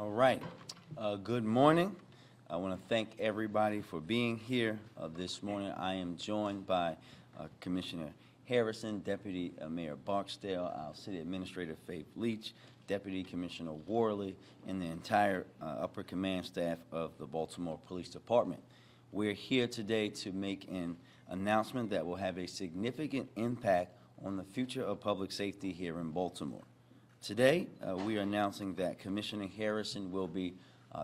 All right. Good morning. I want to thank everybody for being here this morning. I am joined by Commissioner Harrison, Deputy Mayor Barksdale, our City Administrator Faith Leach, Deputy Commissioner Worley, and the entire upper command staff of the Baltimore Police Department. We're here today to make an announcement that will have a significant impact on the future of public safety here in Baltimore. Today, we are announcing that Commissioner Harrison will be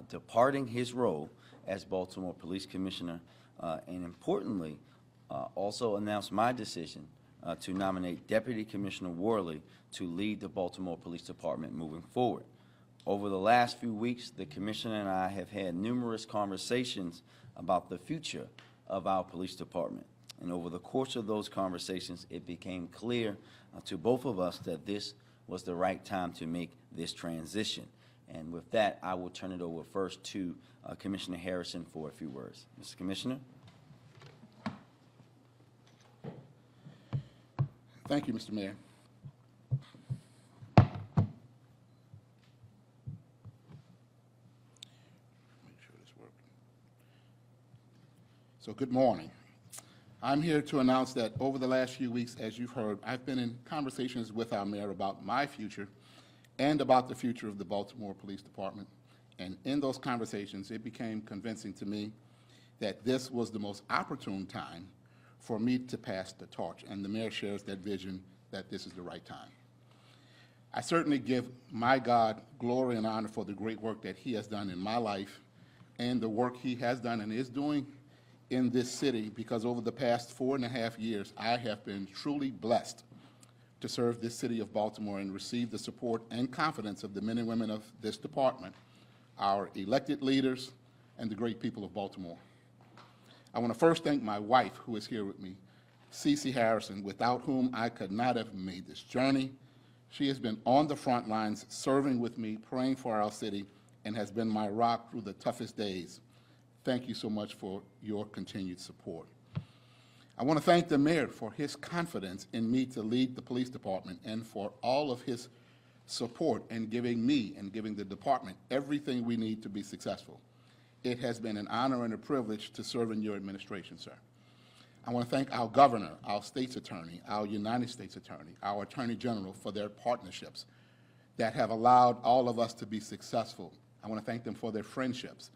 departing his role as Baltimore Police Commissioner, and importantly, also announce my decision to nominate Deputy Commissioner Worley to lead the Baltimore Police Department moving forward. Over the last few weeks, the Commissioner and I have had numerous conversations about the future of our police department. And over the course of those conversations, it became clear to both of us that this was the right time to make this transition. And with that, I will turn it over first to Commissioner Harrison for a few words. Mr. Commissioner. Thank you, Mr. Mayor. Make sure this works. So good morning. I'm here to announce that over the last few weeks, as you've heard, I've been in conversations with our mayor about my future and about the future of the Baltimore Police Department. And in those conversations, it became convincing to me that this was the most opportune time for me to pass the torch. And the mayor shares that vision that this is the right time. I certainly give my God glory and honor for the great work that he has done in my life and the work he has done and is doing in this city, because over the past 4.5 years, I have been truly blessed to serve this city of Baltimore and receive the support and confidence of the men and women of this department, our elected leaders, and the great people of Baltimore. I want to first thank my wife, who is here with me, Cece Harrison, without whom I could not have made this journey. She has been on the front lines, serving with me, praying for our city, and has been my rock through the toughest days. Thank you so much for your continued support. I want to thank the mayor for his confidence in me to lead the police department and for all of his support in giving me and giving the department everything we need to be successful. It has been an honor and a privilege to serve in your administration, sir. I want to thank our governor, our state's attorney, our United States attorney, our attorney general for their partnerships that have allowed all of us to be successful. I want to thank them for their friendships.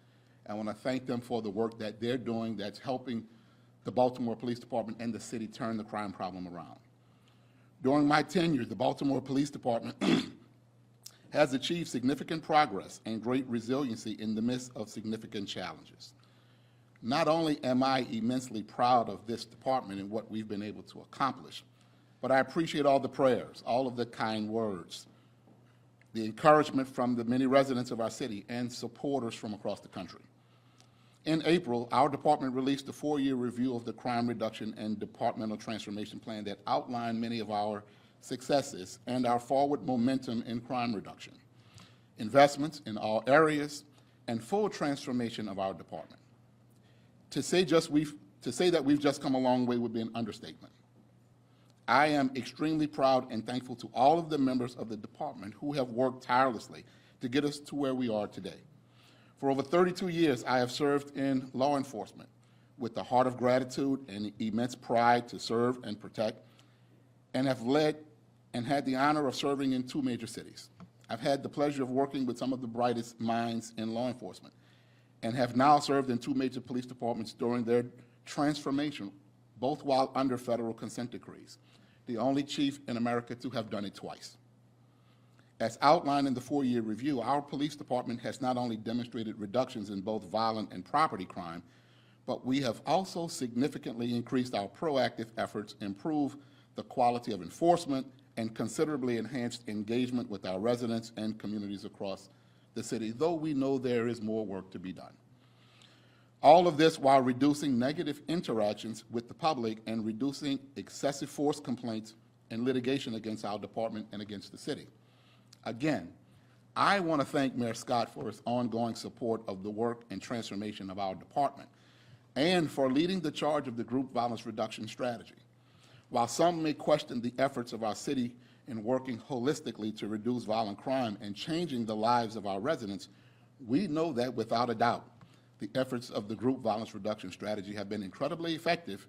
I want to thank them for the work that they're doing that's helping the Baltimore Police Department and the city turn the crime problem around. During my tenure, the Baltimore Police Department has achieved significant progress and great resiliency in the midst of significant challenges. Not only am I immensely proud of this department and what we've been able to accomplish, but I appreciate all the prayers, all of the kind words, the encouragement from the many residents of our city and supporters from across the country. In April, our department released a 4-year review of the Crime Reduction and Departmental Transformation Plan that outlined many of our successes and our forward momentum in crime reduction, investments in all areas, and full transformation of our department. To say that we've just come a long way would be an understatement. I am extremely proud and thankful to all of the members of the department who have worked tirelessly to get us to where we are today. For over 32 years, I have served in law enforcement with a heart of gratitude and immense pride to serve and protect, and have led and had the honor of serving in 2 major cities. I've had the pleasure of working with some of the brightest minds in law enforcement and have now served in 2 major police departments during their transformation, both while under federal consent decrees, the only chief in America to have done it twice. As outlined in the 4-year review, our police department has not only demonstrated reductions in both violent and property crime, but we have also significantly increased our proactive efforts, improve the quality of enforcement, and considerably enhanced engagement with our residents and communities across the city, though we know there is more work to be done. All of this while reducing negative interactions with the public and reducing excessive force complaints and litigation against our department and against the city. Again, I want to thank Mayor Scott for his ongoing support of the work and transformation of our department and for leading the charge of the group violence reduction strategy. While some may question the efforts of our city in working holistically to reduce violent crime and changing the lives of our residents, We know that without a doubt, the efforts of the group violence reduction strategy have been incredibly effective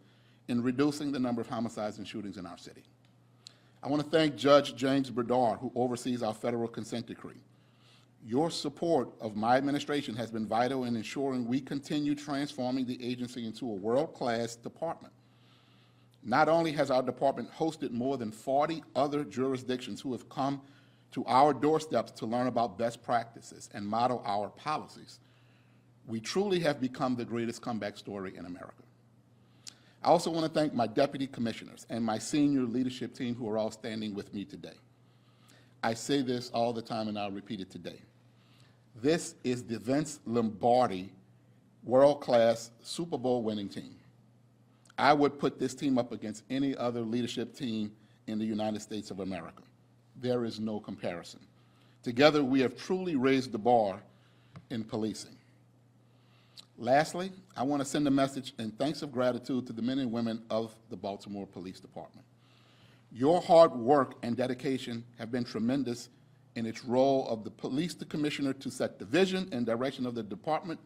in reducing the number of homicides and shootings in our city. I want to thank Judge James Berdar, who oversees our federal consent decree. Your support of my administration has been vital in ensuring we continue transforming the agency into a world-class department. Not only has our department hosted more than 40 other jurisdictions who have come to our doorsteps to learn about best practices and model our policies, we truly have become the greatest comeback story in America. I also want to thank my deputy commissioners and my senior leadership team who are all standing with me today. I say this all the time and I'll repeat it today. This is the Vince Lombardi world-class Super Bowl winning team. I would put this team up against any other leadership team in the United States of America. There is no comparison. Together, we have truly raised the bar in policing. Lastly, I want to send a message and thanks of gratitude to the men and women of the Baltimore Police Department. Your hard work and dedication have been tremendous in its role of the police commissioner to set the vision and direction of the department,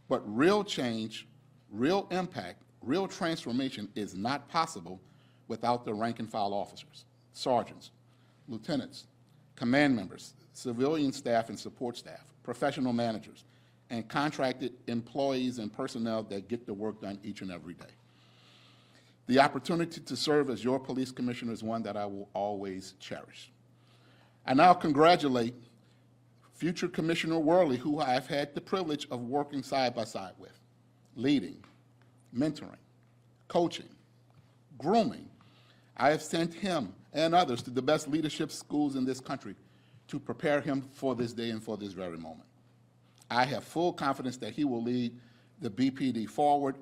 but real change, real impact, real transformation is not possible without the rank and file officers, sergeants, lieutenants, command members, civilian staff and support staff, professional managers, and contracted employees and personnel that get the work done each and every day. The opportunity to serve as your police commissioner is one that I will always cherish. I now congratulate future Commissioner Worley, who I have had the privilege of working side by side with, leading, mentoring, coaching, grooming. I have sent him and others to the best leadership schools in this country to prepare him for this day and for this very moment. I have full confidence that he will lead the BPD forward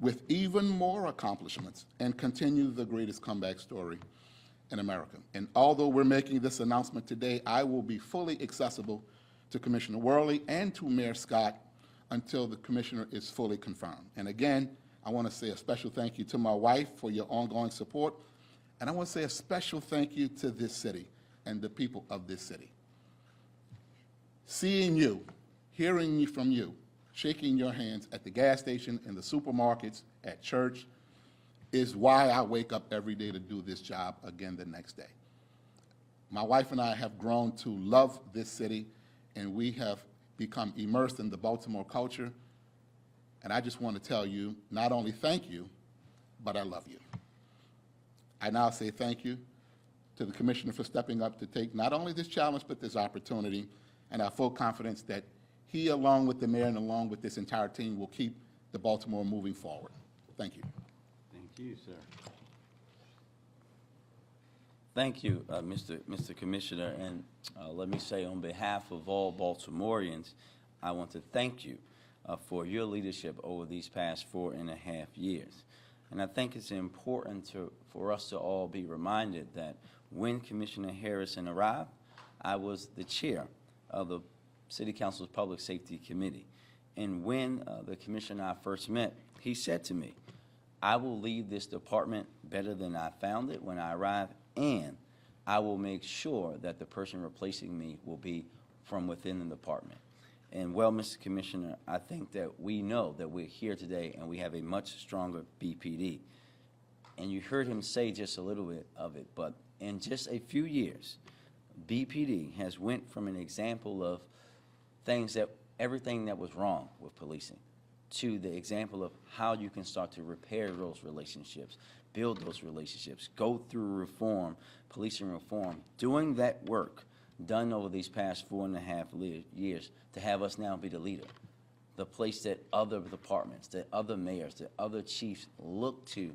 with even more accomplishments and continue the greatest comeback story in America. And although we're making this announcement today, I will be fully accessible to Commissioner Worley and to Mayor Scott until the commissioner is fully confirmed. And again, I want to say a special thank you to my wife for your ongoing support, and I want to say a special thank you to this city and the people of this city. Seeing you, hearing from you, shaking your hands at the gas station, in the supermarkets, at church, is why I wake up every day to do this job again the next day. My wife and I have grown to love this city, and we have become immersed in the Baltimore culture. And I just want to tell you, not only thank you, but I love you. I now say thank you to the commissioner for stepping up to take not only this challenge, but this opportunity, and I have full confidence that he, along with the mayor and along with this entire team, will keep the Baltimore moving forward. Thank you. Thank you, sir. Thank you, Mr. Commissioner, and let me say on behalf of all Baltimoreans, I want to thank you for your leadership over these past 4.5 years. And I think it's important for us to all be reminded that when Commissioner Harrison arrived, I was the chair of the City Council's Public Safety Committee. And when the commissioner and I first met, he said to me, I will leave this department better than I found it when I arrived, and I will make sure that the person replacing me will be from within the department. And well, Mr. Commissioner, I think that we know that we're here today and we have a much stronger BPD. And you heard him say just a little bit of it, but in just a few years, BPD has went from an example of everything that was wrong with policing to the example of how you can start to repair those relationships, build those relationships, go through reform, policing reform, doing that work done over these past 4.5 years to have us now be the leader, the place that other departments, that other mayors, that other chiefs look to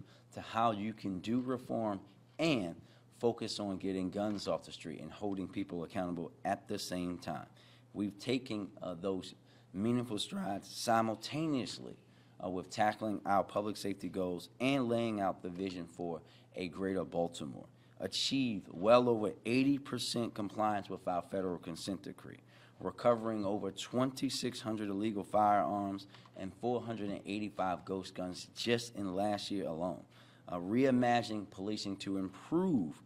how you can do reform and focus on getting guns off the street and holding people accountable at the same time. We've taken those meaningful strides simultaneously with tackling our public safety goals and laying out the vision for a greater Baltimore. Achieved well over 80% compliance with our federal consent decree, recovering over 2,600 illegal firearms and 485 ghost guns just in last year alone. Reimagining policing to improve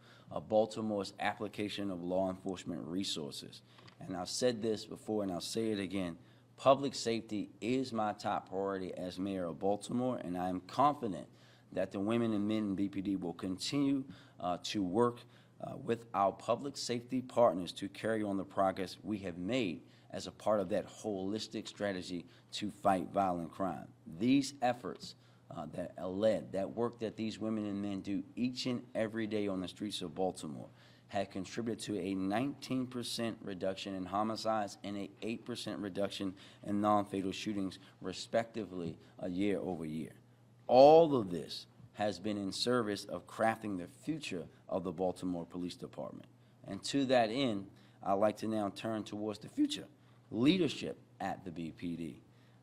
Baltimore's application of law enforcement resources. And I've said this before and I'll say it again, Public safety is my top priority as mayor of Baltimore, and I am confident that the women and men in BPD will continue to work with our public safety partners to carry on the progress we have made as a part of that holistic strategy to fight violent crime. These efforts that are led, that work that these women and men do each and every day on the streets of Baltimore, have contributed to a 19% reduction in homicides and an 8% reduction in non-fatal shootings, respectively, year over year. All of this has been in service of crafting the future of the Baltimore Police Department. And to that end, I'd like to now turn towards the future, leadership at the BPD.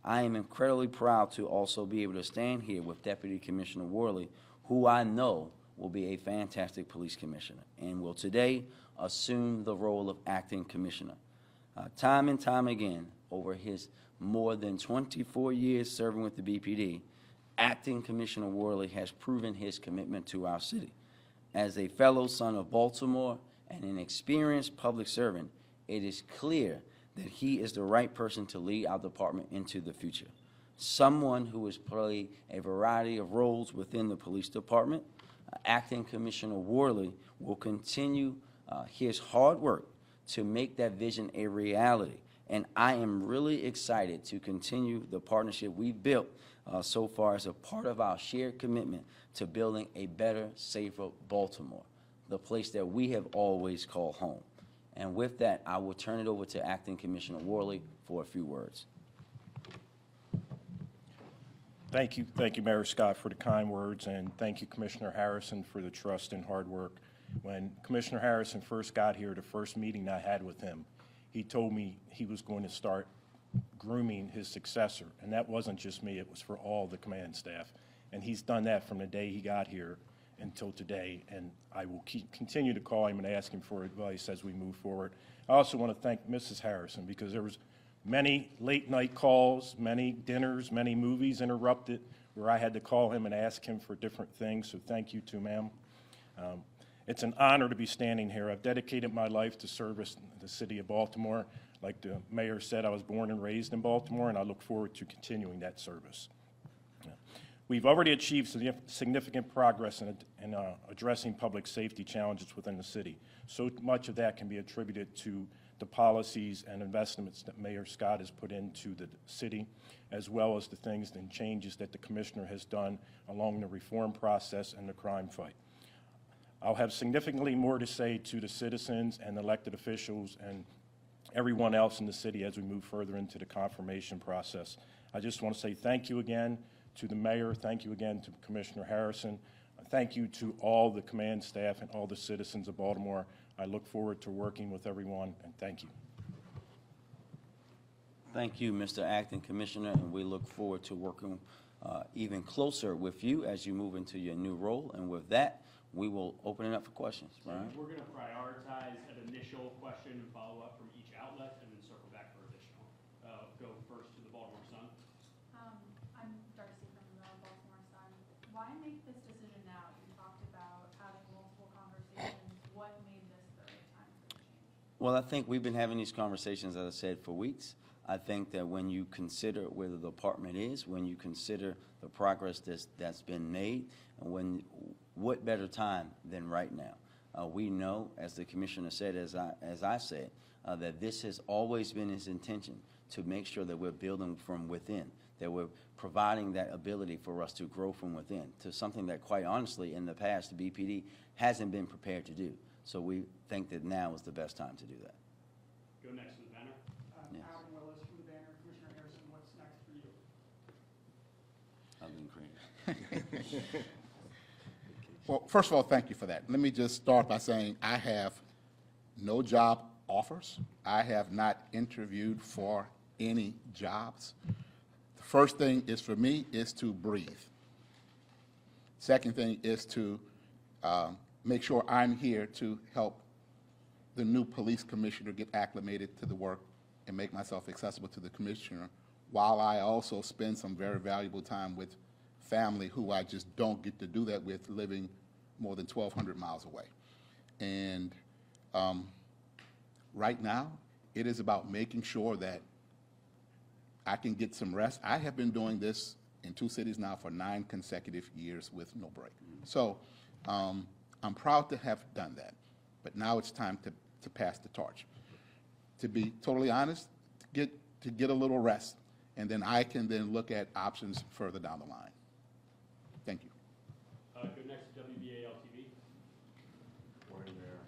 I am incredibly proud to also be able to stand here with Deputy Commissioner Worley, who I know will be a fantastic police commissioner and will today assume the role of acting commissioner. Time and time again, over his more than 24 years serving with the BPD, Acting Commissioner Worley has proven his commitment to our city. As a fellow son of Baltimore and an experienced public servant, it is clear that he is the right person to lead our department into the future. Someone who has played a variety of roles within the police department, Acting Commissioner Worley will continue his hard work to make that vision a reality. And I am really excited to continue the partnership we've built so far as a part of our shared commitment to building a better, safer Baltimore, the place that we have always called home. And with that, I will turn it over to Acting Commissioner Worley for a few words. Thank you, Mayor Scott, for the kind words, and thank you, Commissioner Harrison, for the trust and hard work. When Commissioner Harrison first got here, the first meeting I had with him, he told me he was going to start grooming his successor, and that wasn't just me, it was for all the command staff. And he's done that from the day he got here until today, and I will continue to call him and ask him for advice as we move forward. I also want to thank Mrs. Harrison, because there was many late-night calls, many dinners, many movies interrupted where I had to call him and ask him for different things, so thank you too, ma'am. It's an honor to be standing here. I've dedicated my life to service the city of Baltimore. Like the mayor said, I was born and raised in Baltimore, and I look forward to continuing that service. We've already achieved significant progress in addressing public safety challenges within the city. So much of that can be attributed to the policies and investments that Mayor Scott has put into the city, as well as the things and changes that the commissioner has done along the reform process and the crime fight. I'll have significantly more to say to the citizens and elected officials and everyone else in the city as we move further into the confirmation process. I just want to say thank you again to the mayor, thank you again to Commissioner Harrison, thank you to all the command staff and all the citizens of Baltimore. I look forward to working with everyone, and thank you. Thank you, Mr. Acting Commissioner, and we look forward to working even closer with you as you move into your new role. And with that, we will open it up for questions. Brian? We're going to prioritize an initial question and follow-up from each outlet, and then circle back for additional. Go first to the Baltimore Sun. I'm Darcy from the Baltimore Sun. Why make this decision now? You talked about having multiple conversations. What made this the right time for the change? Well, I think we've been having these conversations, as I said, for weeks. I think that when you consider where the department is, when you consider the progress that's been made, and what better time than right now? We know, as the commissioner said, as I said, that this has always been his intention to make sure that we're building from within, that we're providing that ability for us to grow from within, to something that, quite honestly, in the past, the BPD hasn't been prepared to do. So we think that now is the best time to do that. Go next to the banner. Yes. Alan Willis from the Banner. Commissioner Harrison, what's next for you? I've been creative. Well, first of all, thank you for that. Let me just start by saying I have no job offers. I have not interviewed for any jobs. The first thing is for me is to breathe. Second thing is to make sure I'm here to help the new police commissioner get acclimated to the work and make myself accessible to the commissioner, while I also spend some very valuable time with family who I just don't get to do that with, living more than 1,200 miles away. And right now, it is about making sure that I can get some rest. I have been doing this in 2 cities now for 9 consecutive years with no break. So I'm proud to have done that, but now it's time to pass the torch. To be totally honest, to get a little rest, and then I can then look at options further down the line. Thank you. Go next to WBAL TV. Morning, Mayor.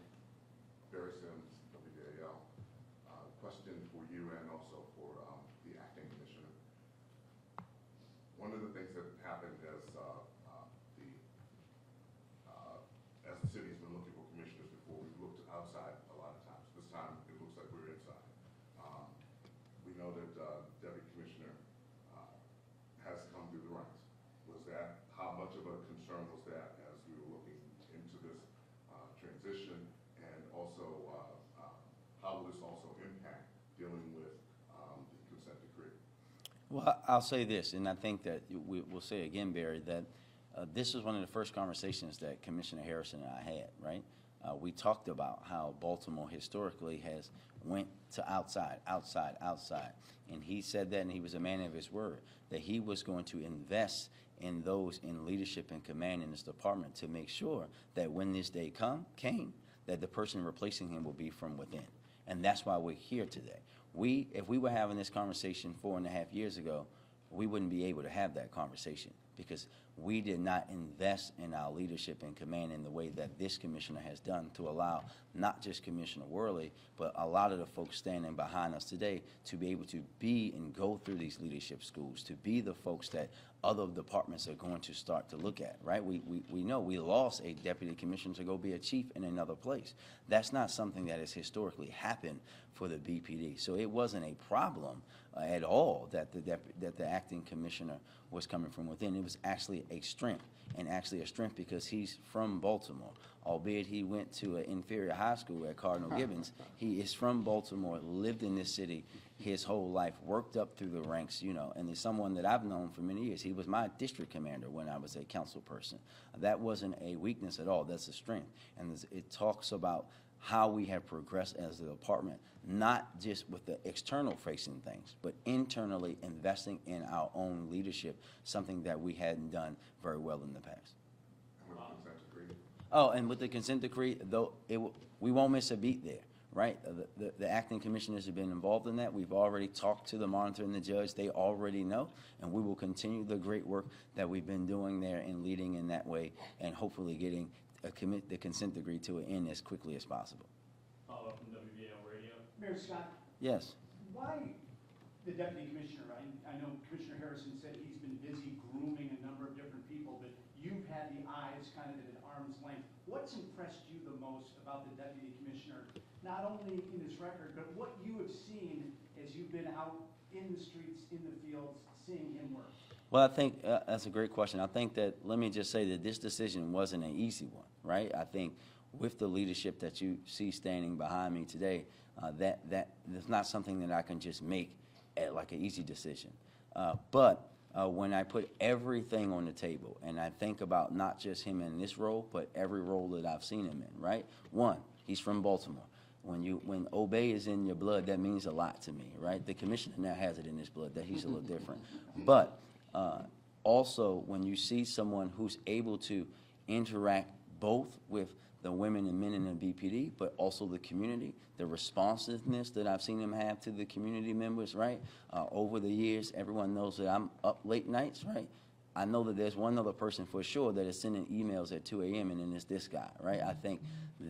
Barry Sims, WBAL. Question for you and also for the acting commissioner. One of the things that happened as the city's been looking for commissioners before, we've looked outside a lot of times. This time, it looks like we're inside. We know that Deputy Commissioner has come through the ranks. Was that, how much of a concern was that as we were looking into this transition? And also, how will this also impact dealing with the consent decree? Well, I'll say this, and I think that we'll say again, Barry, that this was one of the first conversations that Commissioner Harrison and I had, right? We talked about how Baltimore historically has went to outside. And he said that, and he was a man of his word, that he was going to invest in those in leadership and command in this department to make sure that when this day came, that the person replacing him will be from within. And that's why we're here today. If we were having this conversation 4.5 years ago, we wouldn't be able to have that conversation because we did not invest in our leadership and command in the way that this commissioner has done to allow not just Commissioner Worley, but a lot of the folks standing behind us today to be able to be and go through these leadership schools, to be the folks that other departments are going to start to look at, right? We know we lost a deputy commissioner to go be a chief in another place. That's not something that has historically happened for the BPD. So it wasn't a problem at all that the acting commissioner was coming from within. It was actually a strength, and actually a strength because he's from Baltimore. Albeit he went to an inferior high school at Cardinal Gibbons, he is from Baltimore, lived in this city his whole life, worked up through the ranks, you know, and he's someone that I've known for many years. He was my district commander when I was a council person. That wasn't a weakness at all. That's a strength. And it talks about how we have progressed as a department, not just with the external facing things, but internally investing in our own leadership, something that we hadn't done very well in the past. And with the consent decree? Oh, and with the consent decree, though, we won't miss a beat there, right? The acting commissioners have been involved in that. We've already talked to the monitor and the judge. They already know, and we will continue the great work that we've been doing there and leading in that way, and hopefully getting the consent decree to an end as quickly as possible. Follow up from WBAL Radio. Mayor Scott, Yes. why the deputy commissioner? I know Commissioner Harrison said he's been busy grooming a number of different people, but you've had the eyes kind of at an arm's length. What's impressed you the most about the deputy commissioner, not only in his record, but what you have seen as you've been out in the streets, in the fields, seeing him work? Well, I think that's a great question. I think that, let me just say that this decision wasn't an easy one, right? I think with the leadership that you see standing behind me today, that's not something that I can just make at like an easy decision. But when I put everything on the table and I think about not just him in this role, but every role that I've seen him in, right? One, he's from Baltimore. When obey is in your blood, that means a lot to me, right? The commissioner now has it in his blood, that he's a little different. But also, when you see someone who's able to interact both with the women and men in the BPD, but also the community, the responsiveness that I've seen him have to the community members, right? Over the years, everyone knows that I'm up late nights, right? I know that there's one other person for sure that is sending emails at 2 a.m. and then it's this guy, right? I think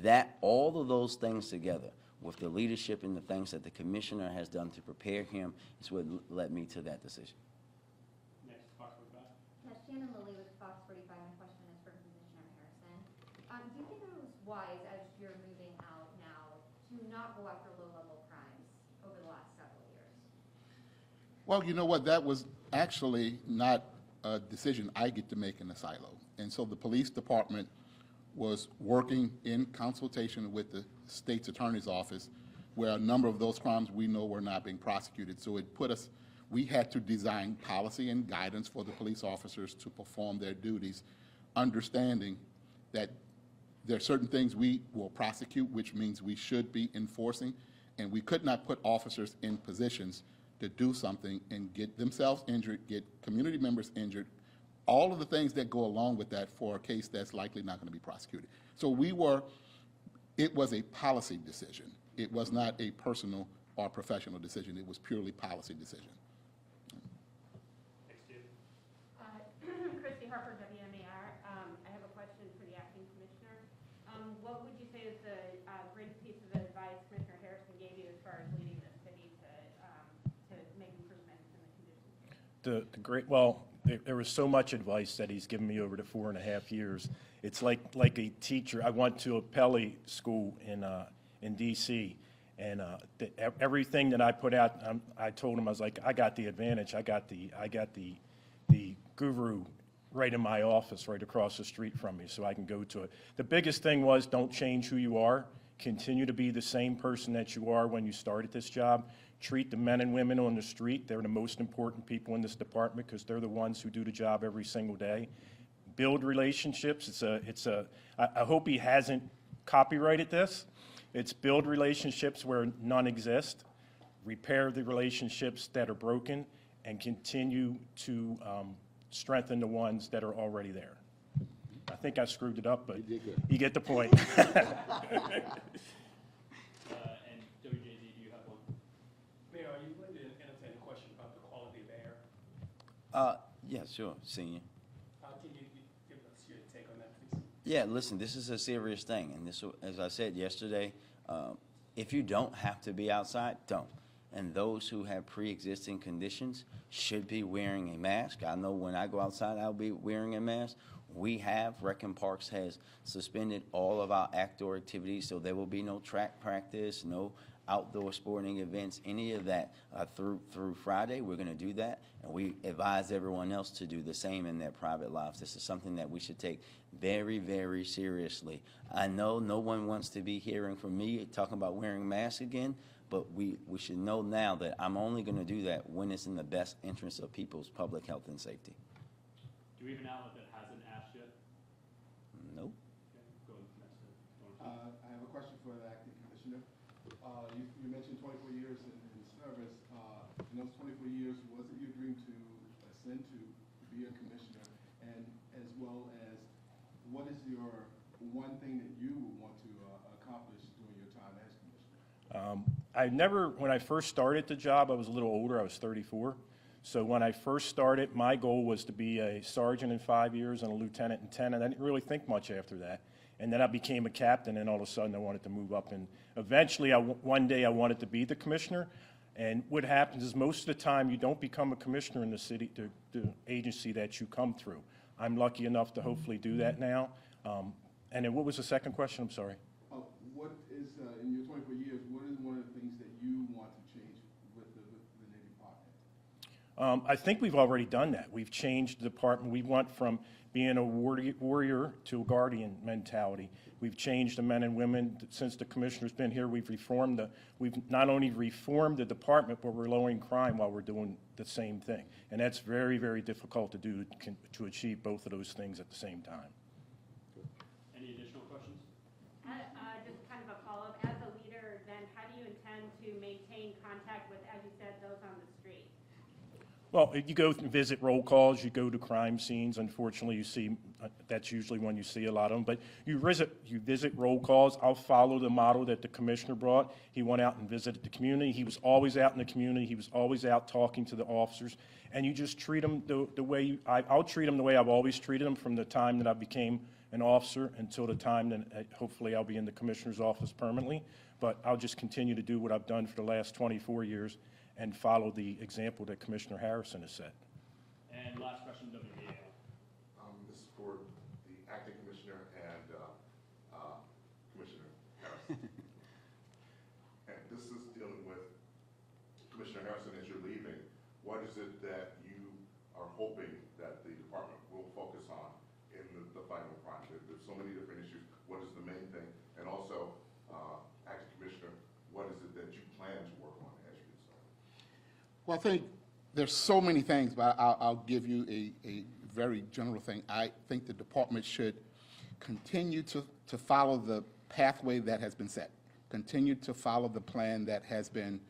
that all of those things together with the leadership and the things that the commissioner has done to prepare him is what led me to that decision. Next, Fox 45. Yes, Shannon Lilly with Fox 45. My question is for Commissioner Harrison. Do you think it was wise, as you're moving out now, to not go after low-level crimes over the last several years? Well, you know what, that was actually not a decision I get to make in a silo. And so the police department was working in consultation with the state's attorney's office, where a number of those crimes we know were not being prosecuted. So it put us, we had to design policy and guidance for the police officers to perform their duties, understanding that there are certain things we will prosecute, which means we should be enforcing, and we could not put officers in positions to do something and get themselves injured, get community members injured, all of the things that go along with that for a case that's likely not going to be prosecuted. So it was a policy decision. It was not a personal or professional decision. It was purely policy decision. Next, Steve. Christy Harper, WMAR. I have a question for the acting commissioner. What would you say is the greatest piece of advice Commissioner Harrison gave you as far as leading the city to make improvements in the conditions here? Well, there was so much advice that he's given me over the 4.5 years. It's like a teacher. I went to a Pele school in D.C., and everything that I put out, I told him, I was like, I got the advantage. I got the guru right in my office, right across the street from me, so I can go to it. The biggest thing was, don't change who you are. Continue to be the same person that you are when you started this job. Treat the men and women on the street. They're the most important people in this department because they're the ones who do the job every single day. Build relationships. I hope he hasn't copyrighted this. It's build relationships where none exist, repair the relationships that are broken, and continue to strengthen the ones that are already there. I think I screwed it up, but you get the point. And WJZ, do you have one? Mayor, are you going to entertain a question about the quality of air? Yeah, sure, Senior. Can you give us your take on that, please? Yeah, listen, this is a serious thing, and this, as I said yesterday, if you don't have to be outside, don't. And those who have pre-existing conditions should be wearing a mask. I know when I go outside, I'll be wearing a mask. Rec and Parks has suspended all of our outdoor activities, so there will be no track practice, no outdoor sporting events, any of that through Friday. We're going to do that, and we advise everyone else to do the same in their private lives. This is something that we should take very, very seriously. I know no one wants to be hearing from me talking about wearing masks again, but we should know now that I'm only going to do that when it's in the best interest of people's public health and safety. Do we have an outlet that hasn't asked yet? Nope. Okay, go next. I have a question for the acting commissioner. You mentioned 24 years in service. In those 24 years, was it your dream to ascend to be a commissioner? And as well as, what is your one thing that you would want to accomplish during your time as commissioner? When I first started the job, I was a little older. I was 34. So when I first started, my goal was to be a sergeant in 5 years and a lieutenant in 10, and I didn't really think much after that. And then I became a captain, and all of a sudden I wanted to move up. And eventually, one day I wanted to be the commissioner. And what happens is most of the time you don't become a commissioner in the city, the agency that you come through. I'm lucky enough to hopefully do that now. And then what was the second question? I'm sorry. What is, in your 24 years, what is one of the things that you want to change with the Navy Department? I think we've already done that. We've changed the department. We went from being a warrior to a guardian mentality. We've changed the men and women. Since the commissioner's been here, we've not only reformed the department, but we're lowering crime while we're doing the same thing. And that's very, very difficult to do, to achieve both of those things at the same time. Any additional questions? Just kind of a follow-up. As a leader, then, how do you intend to maintain contact with, as you said, those on the street? Well, you go and visit roll calls, you go to crime scenes. Unfortunately, you see, that's usually when you see a lot of them. But you visit roll calls. I'll follow the model that the commissioner brought. He went out and visited the community. He was always out in the community. He was always out talking to the officers. And you just treat them the way, I'll treat them the way I've always treated them from the time that I became an officer until the time that hopefully I'll be in the commissioner's office permanently. But I'll just continue to do what I've done for the last 24 years and follow the example that Commissioner Harrison has set. And last question, WBAF. This is for the acting commissioner and Commissioner Harrison. And this is dealing with Commissioner Harrison as you're leaving. What is it that you are hoping that the department will focus on in the fight on crime? There's so many different issues. What is the main thing? And also, acting commissioner, what is it that you plan to work on as you get started? Well, I think there's so many things, but I'll give you a very general thing. I think the department should continue to follow the pathway that has been set, continue to follow the plan that has been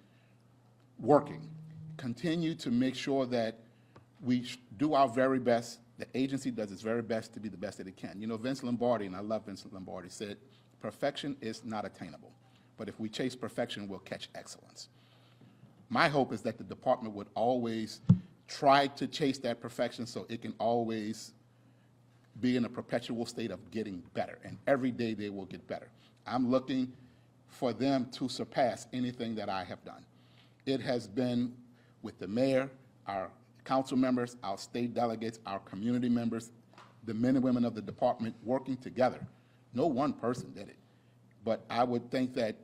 working, continue to make sure that we do our very best. The agency does its very best to be the best that it can. You know, Vince Lombardi, and I love Vince Lombardi, said, perfection is not attainable, but if we chase perfection, we'll catch excellence. My hope is that the department would always try to chase that perfection so it can always be in a perpetual state of getting better, and every day they will get better. I'm looking for them to surpass anything that I have done. It has been with the mayor, our council members, our state delegates, our community members, the men and women of the department working together. No one person did it, but I would think that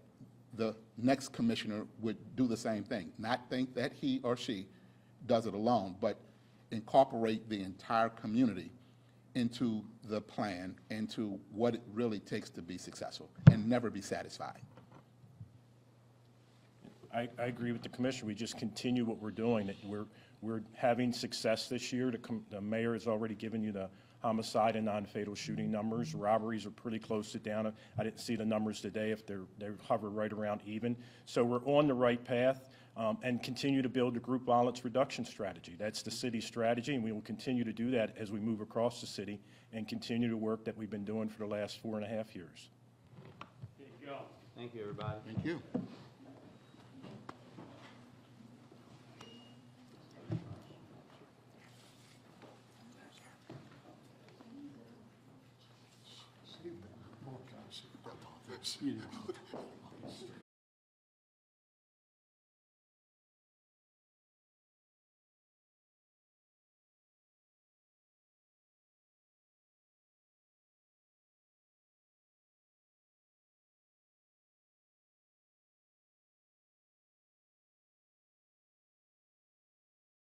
the next commissioner would do the same thing, not think that he or she does it alone, but incorporate the entire community into the plan, into what it really takes to be successful, and never be satisfied. I agree with the commissioner. We just continue what we're doing. That we're having success this year. The mayor has already given you the homicide and non-fatal shooting numbers. Robberies are pretty close to down. I didn't see the numbers today. If they hover right around even. So we're on the right path, and continue to build a group violence reduction strategy. That's the city's strategy, and we will continue to do that as we move across the city and continue the work that we've been doing for the last 4.5 years. There you go. Thank you, everybody. Thank you. You know.